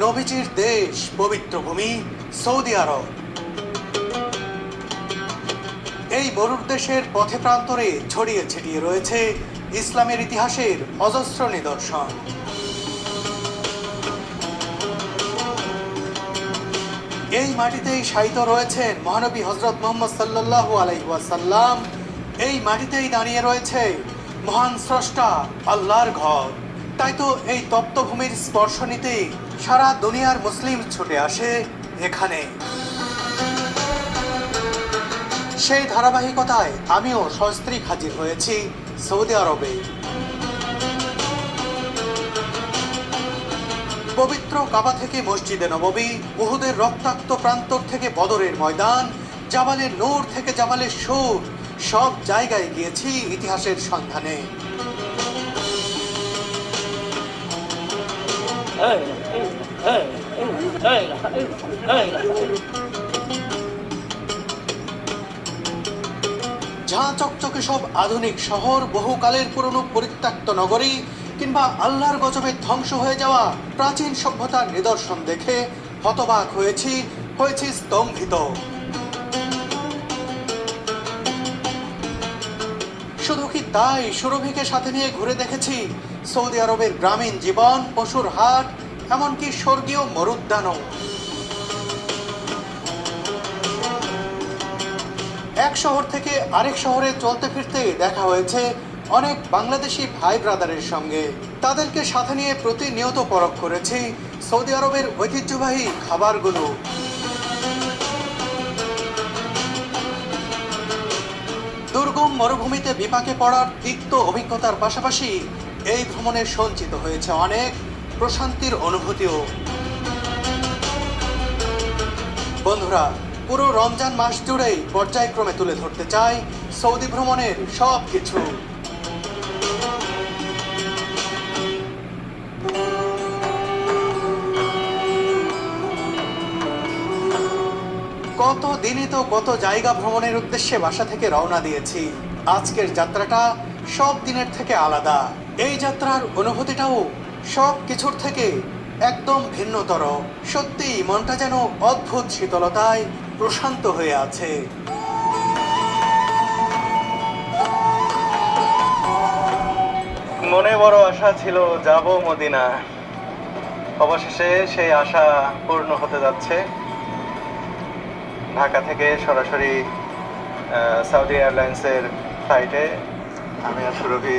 নবীজির দেশ, পবিত্র ভূমি সৌদি আরব। এই মরুর দেশের পথে প্রান্তরে ছড়িয়ে ছিটিয়ে রয়েছে ইসলামের ইতিহাসের অজস্র নিদর্শন। এই মাটিতেই শায়িত রয়েছেন মহানবী হযরত মুহাম্মদ সাল্লাল্লাহু আলাইহি ওয়াসাল্লাম। এই মাটিতেই দাঁড়িয়ে রয়েছে মহান স্রষ্টা আল্লাহর ঘর। তাই তো এই তপ্তভূমির স্পর্শ নিতে সারা দুনিয়ার মুসলিম ছুটে আসে এখানে। সেই ধারাবাহিকতায় আমিও সস্ত্রীক হাজির হয়েছি সৌদি আরবে। পবিত্র কাবা থেকে মসজিদে নববী, উহুদের রক্তাক্ত প্রান্তর থেকে বদরের ময়দান, জাবালে নূর থেকে জাবালে সুর, সব জায়গায় গিয়েছি ইতিহাসের সন্ধানে। ঝাঁ চকচকে সব আধুনিক শহর, বহুকালের পুরনো পরিত্যক্ত নগরী, কিংবা আল্লাহর গজবে ধ্বংস হয়ে যাওয়া প্রাচীন সভ্যতার নিদর্শন দেখে হতবাক হয়েছি স্তম্ভিত। শুধু কি তাই, সুরভিকে সাথে নিয়ে ঘুরে দেখেছি সৌদি আরবের গ্রামীণ জীবন, পশুর হাট, এমনকি স্বর্গীয় মরুদ্যানও। এক শহর থেকে আরেক শহরে চলতে ফিরতে দেখা হয়েছে অনেক বাংলাদেশি ভাই ব্রাদারের সঙ্গে। তাদেরকে সাথে নিয়ে প্রতিনিয়ত পরখ করেছি সৌদি আরবের ঐতিহ্যবাহী খাবারগুলো। দুর্গম মরুভূমিতে বিপাকে পড়ার তিক্ত অভিজ্ঞতার পাশাপাশি এই ভ্রমণে সঞ্চিত হয়েছে অনেক প্রশান্তির অনুভূতিও। বন্ধুরা, পুরো রমজান মাস জুড়েই পর্যায়ক্রমে তুলে ধরতে চাই সৌদি ভ্রমণের সব কিছু। কত দিনই তো কত জায়গা ভ্রমণের উদ্দেশ্যে বাসা থেকে রওনা দিয়েছি। আজকের যাত্রাটা সব দিনের থেকে আলাদা। এই যাত্রার অনুভূতিটাও সব কিছুর থেকে একদম ভিন্নতর। সত্যি মনটা যেন অদ্ভুত শীতলতায় প্রশান্ত হয়ে আছে। মনে বড় আশা ছিল যাব মদিনা, অবশেষে সেই আশা পূর্ণ হতে যাচ্ছে। ঢাকা থেকে সরাসরি সৌদি এয়ারলাইন্সের ফ্লাইটে আমি আর সুরভি